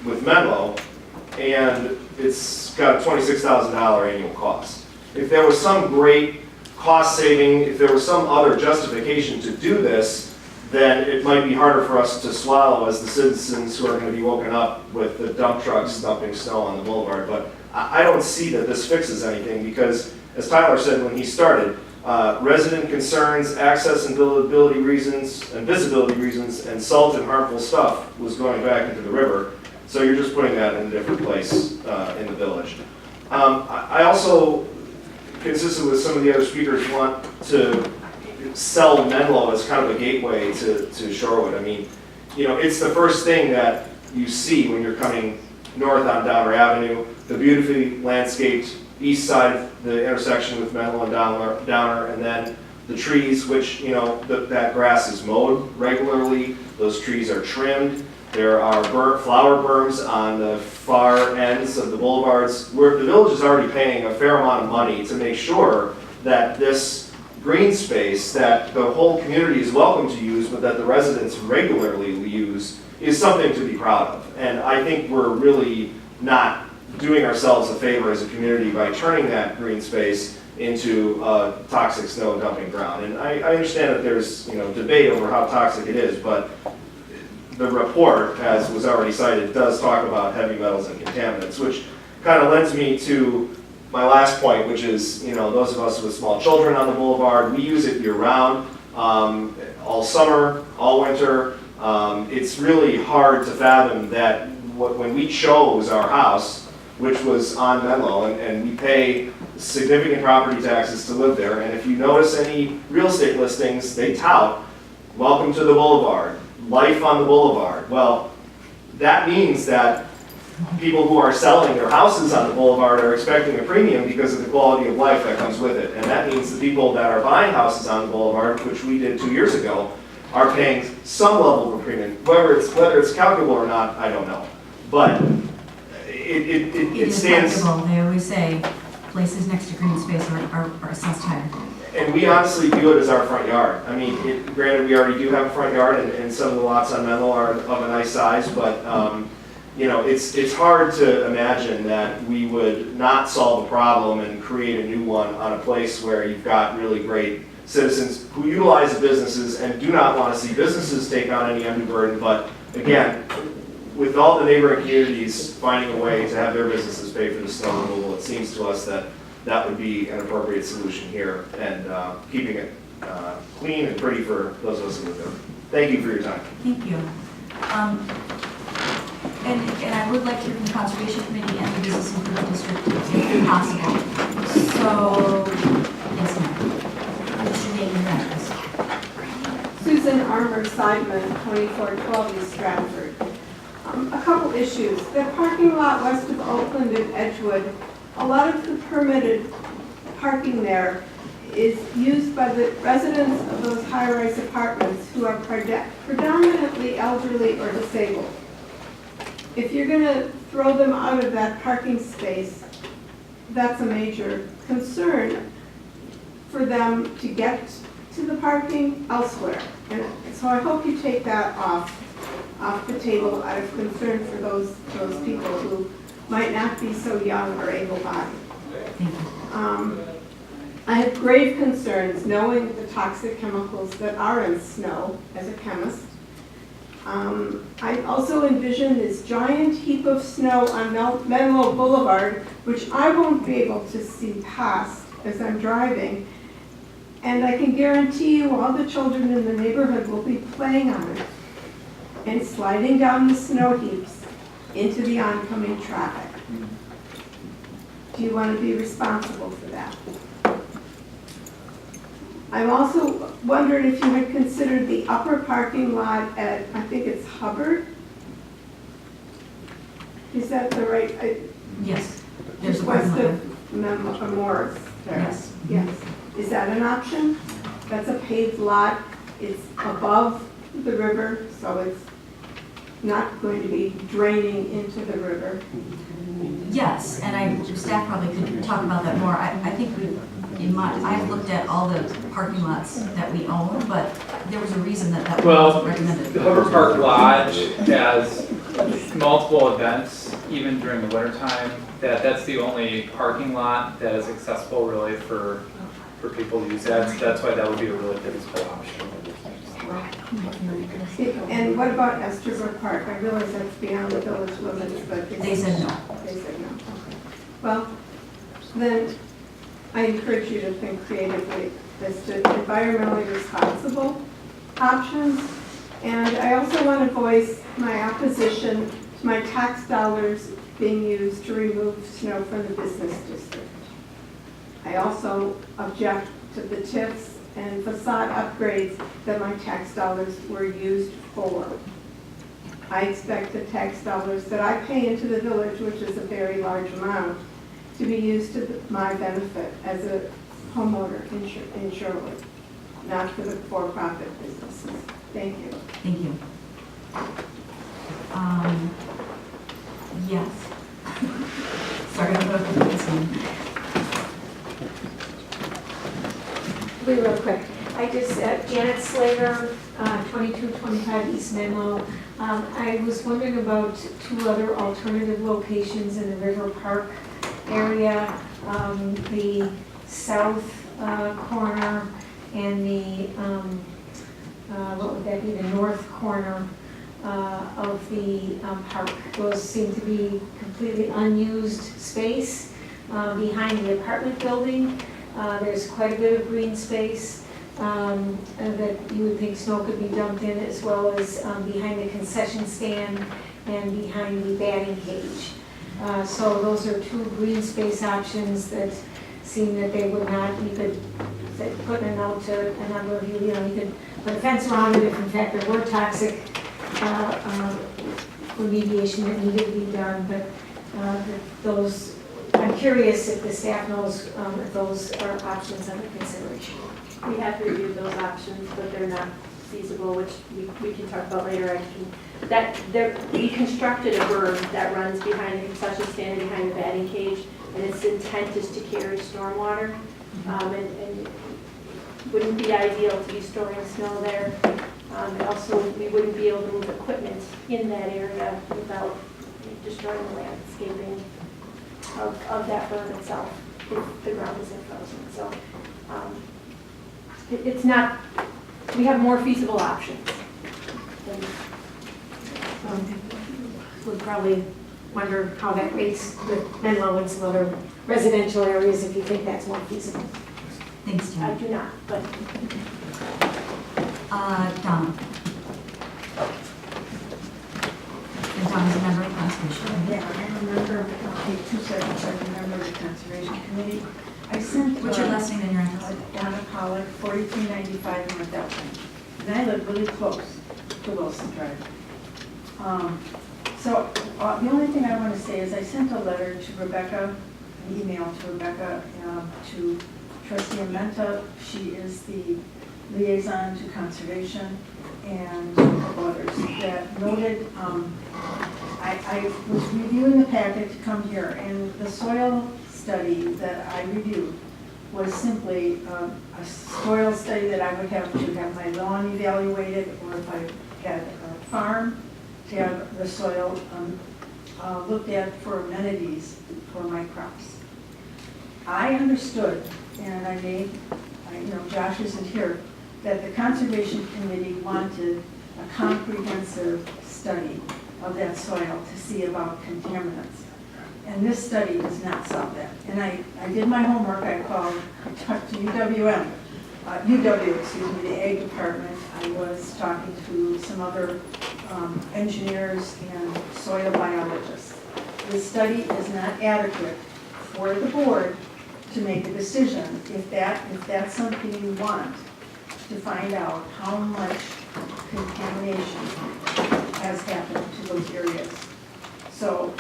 with Menlo, and it's got a $26,000 annual cost. If there was some great cost saving, if there was some other justification to do this, then it might be harder for us to swallow as the citizens who are going to be woken up with the dump trucks dumping snow on the boulevard. But I don't see that this fixes anything because, as Tyler said when he started, resident concerns, access and visibility reasons, and salt and harmful stuff was going back into the river. So you're just putting that in a different place in the village. I also, consistent with some of the other speakers, want to sell Menlo as kind of a gateway to Shorewood. I mean, you know, it's the first thing that you see when you're coming north on Downer Avenue, the beautifully landscaped east side, the intersection with Menlo and Downer, and then the trees, which, you know, that grass is mowed regularly, those trees are trimmed. There are flower berms on the far ends of the boulevards, where the village is already paying a fair amount of money to make sure that this green space that the whole community is welcome to use, but that the residents regularly use, is something to be proud of. And I think we're really not doing ourselves a favor as a community by turning that green space into a toxic snow dumping ground. And I understand that there's, you know, debate over how toxic it is, but the report, as was already cited, does talk about heavy metals and contaminants, which kind of lends me to my last point, which is, you know, those of us with small children on the boulevard, we use it year-round, all summer, all winter. It's really hard to fathom that when we chose our house, which was on Menlo, and we pay significant property taxes to live there, and if you notice any real estate listings, they tout, welcome to the boulevard, life on the boulevard. Well, that means that people who are selling their houses on the boulevard are expecting a premium because of the quality of life that comes with it. And that means the people that are buying houses on the boulevard, which we did 2 years ago, are paying some level of a premium. Whether it's calculable or not, I don't know. But it stands. Calculable. They always say places next to green space are assessed higher. And we honestly view it as our front yard. I mean, granted, we already do have a front yard, and some of the lots on Menlo are of a nice size, but you know, it's hard to imagine that we would not solve a problem and create a new one on a place where you've got really great citizens who utilize the businesses and do not want to see businesses take on any undue burden. But again, with all the neighboring communities finding a way to have their businesses pay for the snow removal, it seems to us that that would be an appropriate solution here, and keeping it clean and pretty for those of us who live there. Thank you for your time. Thank you. And I would like to hear from the Conservation Committee and the Business Improvement District if possible. So, yes, ma'am. What's your name and address? Susan Armour Seidman, 2412 East Stratford. A couple issues. The parking lot west of Oakland and Edgewood, a lot of the permitted parking there is used by the residents of those high-rise apartments who are predominantly elderly or disabled. If you're going to throw them out of that parking space, that's a major concern for them to get to the parking elsewhere. And so I hope you take that off the table out of concern for those people who might not be so young or able-bodied. I have grave concerns knowing the toxic chemicals that are in snow as a chemist. I also envision this giant heap of snow on Menlo Boulevard, which I won't be able to see past as I'm driving. And I can guarantee you all the children in the neighborhood will be playing on it and sliding down the snow heaps into the oncoming traffic. Do you want to be responsible for that? I'm also wondering if you had considered the upper parking lot at, I think it's Hubbard? Is that the right? Yes. There's Just a parking west lot. of Morris there. Yes. Yes. Is that an option? That's a paved lot. It's above the river, so it's not going to be draining into the river. Yes, and staff probably could talk about that more. I think I've looked at all the parking lots that we own, but there was a reason that wasn't recommended. The Hubbard Park Lodge has multiple events, even during the winter time, that's the only parking lot that is accessible really for people to use. That's why that would be a really feasible option. And what about Estabrook Park? I realize that's beyond the village limits, but. They said no. They said no. Okay. Well, then I encourage you to think creatively as to environmentally responsible options. And I also want to voice my opposition to my tax dollars being used to remove snow from the business district. I also object to the TIFs and facade upgrades that my tax dollars were used for. I expect the tax dollars that I pay into the village, which is a very large amount, to be used to my benefit as a homeowner in Shorewood, not for the for-profit businesses. Thank you. Thank you. Yes. Sorry, I'm going to put this one. Real quick, I just, Janet Slater, 2225 East Menlo. I was wondering about two other alternative locations in the River Park area, the south corner and the, what would that be, the north corner of the park. Those seem to be completely unused space behind the apartment building. There's quite a bit of green space that you would think snow could be dumped in, as well as behind the concession stand and behind the batting cage. So those are two green space options that seem that they would not, you could put a note to a number of you, you could put a fence around it if in fact there were toxic remediation that needed to be done, but those, I'm curious if the staff knows if those are options under consideration. We have reviewed those options, but they're not feasible, which we can talk about later. We constructed a berm that runs behind the concession stand and behind the batting cage, and its intent is to carry stormwater, and wouldn't be ideal to be storing snow there. And also, we wouldn't be able to move equipment in that area without destroying the landscaping of that berm itself if the ground isn't frozen. So it's not, we have more feasible options. Would probably wonder how that rates with Menlo and some other residential areas if you think that's more feasible. Thanks, I Jen. do not, but Donna. And Donna's a member of Conservation. Yeah, I remember, I'll take 2 seconds, I remember the Conservation Committee. I sent. What's your last name and your address? Donna Pollack, 4395 North Elton. And I live really close to Wilson Drive. The only thing I want to say is I sent a letter to Rebecca, an email to Rebecca, to Trustee Amenta. She is the liaison to Conservation, and a couple others that noted, I was reviewing the packet to come here, and the soil study that I reviewed was simply a soil study that I would have to have my lawn evaluated, or if I had a farm, to have the soil looked at for amenities for my crops. I understood, and Josh isn't here, that the Conservation Committee wanted a comprehensive study of that soil to see about contaminants. And this study does not solve that. And I did my homework. I talked to UW, the Ag Department. I was talking to some other engineers and soil biologists. This study is not adequate for the board to make a decision if that's something you want, to find out how much contamination has happened to those areas. So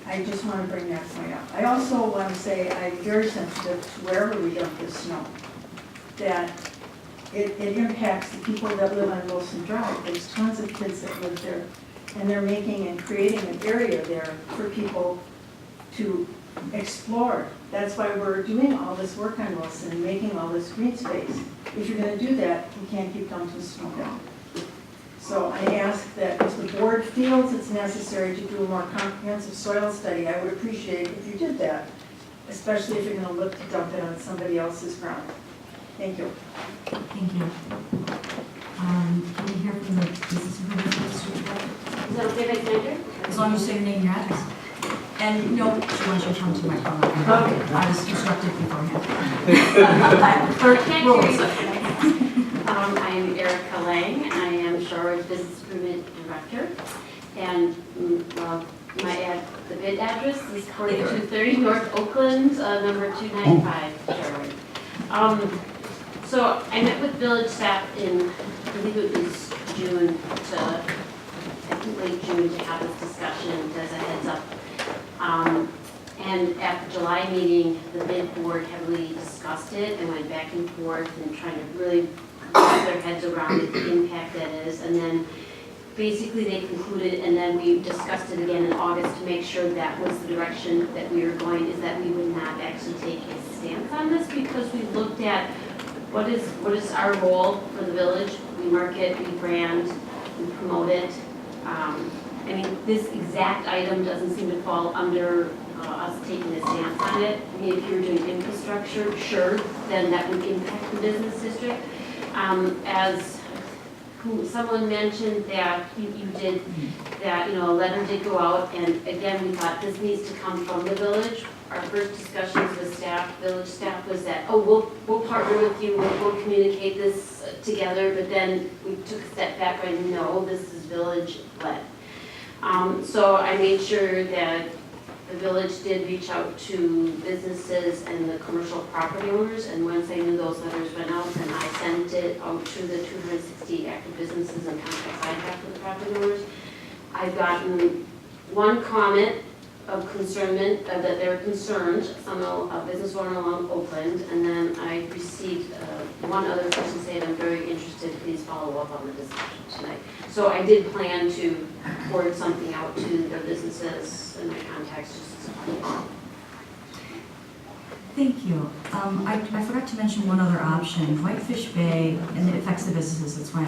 I just want to bring that point up. I also want to say I'm very sensitive to wherever we dump this snow, that it impacts the people that live on Wilson Drive. There's tons of kids that live there, and they're making and creating an area there for people to explore. That's why we're doing all this work on Wilson and making all this green space. If you're going to do that, you can't keep dumping snow down. So I ask that if the board feels it's necessary to do a more comprehensive soil study, I would appreciate if you did that, especially if you're going to look to dump it on somebody else's ground. Thank you. Thank you. Can we hear from the business superintendent? Is that okay if I stand here? As long as you say your name and your address. And no, she wants you to come to my phone. I was instructed beforehand. Clerk Can't rules. hear you. I'm Erica Lang. I am Shorewood Business Improvement Director. And the bid address is 4230 North Oakland, number 295, Shorewood. So I met with village staff in, I believe it was June I think late June to have this discussion as a heads up. And at the July meeting, the bid board heavily discussed it and went back and forth and trying to really wrap their heads around the impact that is. And then basically they concluded, and then we discussed it again in August to make sure that was the direction that we were going, is that we would not actually take a stance on this because we looked at what is our role for the village. We market, we brand, we promote it. I mean, this exact item doesn't seem to fall under us taking a stance on it. I mean, if you're doing infrastructure, sure, then that would impact the business district. As someone mentioned that you did, that, a letter did go out, and again, we thought this needs to come from the village. Our first discussions with staff, village staff, was that, we'll partner with you, we'll communicate this together, but then we took a step back and no, this is village-led. So I made sure that the village did reach out to businesses and the commercial property owners, and once I knew those letters went out, then I sent it out to the 260 active businesses and contacts I have with the property owners. I've gotten one comment of concernment, that they're concerned, a business owner along Oakland, and then I received one other person saying, I'm very interested, please follow up on the discussion tonight. So I did plan to forward something out to their businesses and my contacts just as well. Thank you. I forgot to mention one other option. Whitefish Bay, and it affects the businesses, that's why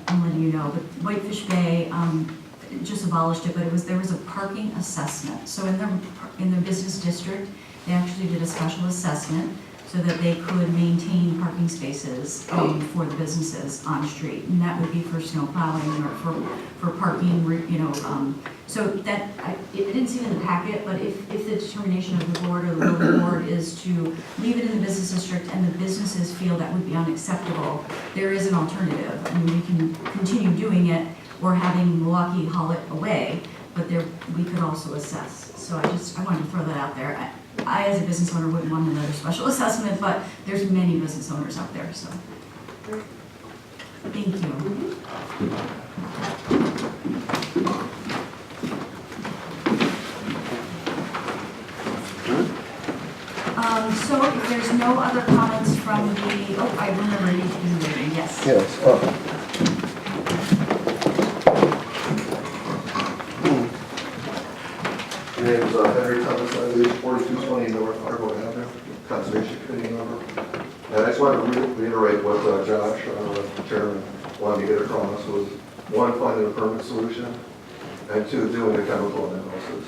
I'm letting you know, but Whitefish Bay just abolished it, but there was a parking assessment. So in their business district, they actually did a special assessment so that they could maintain parking spaces for the businesses on street. And that would be for snow plowing or for parking, so that, it didn't seem in the packet, but if the determination of the board or the local board is to leave it in the business district and the businesses feel that would be unacceptable, there is an alternative. I mean, we can continue doing it or having Milwaukee haul it away, but we could also assess. So I wanted to throw that out there. I as a business owner wouldn't want another special assessment, but there's many business owners out there, so. Thank you. So if there's no other comments from I remember you waiting, yes. Yes. My name is Henry Thomas. I live 4220 North Argo Avenue, Conservation Committee member. And I just want to reiterate what Josh, Chairman, wanted to get across was, one, finding a permanent solution, and two, doing a chemical analysis.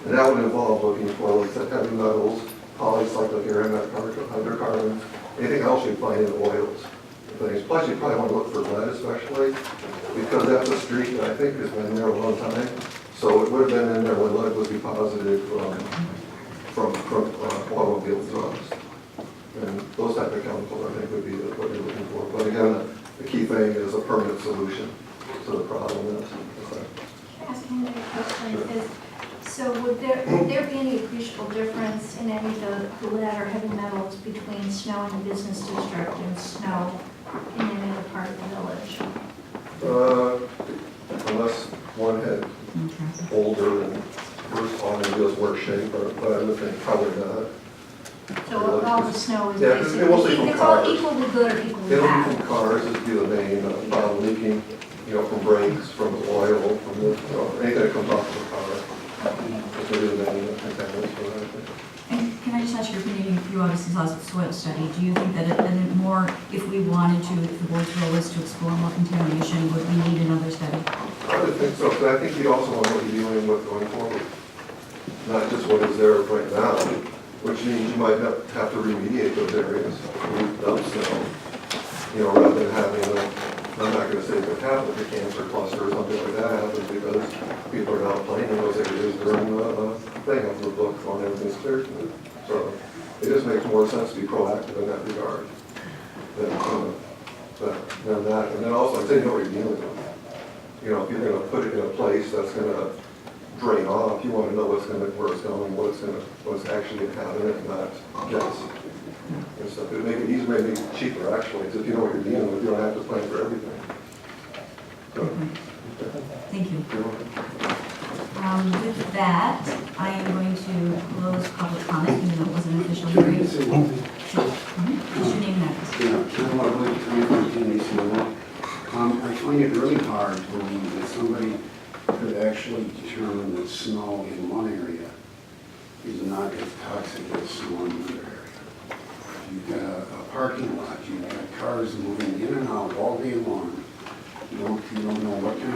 And that would involve looking for, like I said, heavy metals, polycyclic aromatic hydrocarbons, anything else you find in oils. Things. Plus, you probably want to look for lead, especially, because that's a street that I think has been there a long time. So it would have been in there when lead was deposited from automobile exhaust. And those type of chemicals, I think, would be what you're looking for. But again, the key thing is a permanent solution to the problem. Can I ask Henry a question? So would there be any appreciable difference in any of the lead or heavy metals between snow in the business district and snow in any other part of the village? Unless one had older and worse automobiles, worse shape, but I would think probably not. So all the snow is Yeah, it's mostly from it's all cars. equally good or equally It'll be bad? from cars, it'd be the main bottle leaking, from brakes, from the oil, from the, anything that comes off the car. It's really the main contaminants for that, I think. And can I just ask your opinion, you obviously saw the soil study, do you think that it more, if we wanted to, if the board's goal was to explore more contamination, would we need another study? I would think so, but I think you also want to be dealing with going forward, not just what is there right now, which means you might have to remediate those areas, dump snow, rather than having I'm not going to say the capital cancer cluster or something like that happens because people are not playing in those areas during the thing of the book on everything's clear. So it just makes more sense to be proactive in that regard than that. And then also, I'd say know what you're dealing with. If you're going to put it in a place that's going to drain off, you want to know where it's going, what's actually inhabited, not guess. And stuff. It'd make it easier, maybe make it cheaper actually, because if you know what you're dealing with, you don't have to plan for everything. So, Thank you. you're welcome. With that, I am going to close public comment, even though it wasn't an official hearing. What's your name next? I find it really hard to believe that somebody could actually determine that snow in one area is not as toxic as snow in another area. You've got a parking lot, you've got cars moving in and out all day long. You don't know what kind of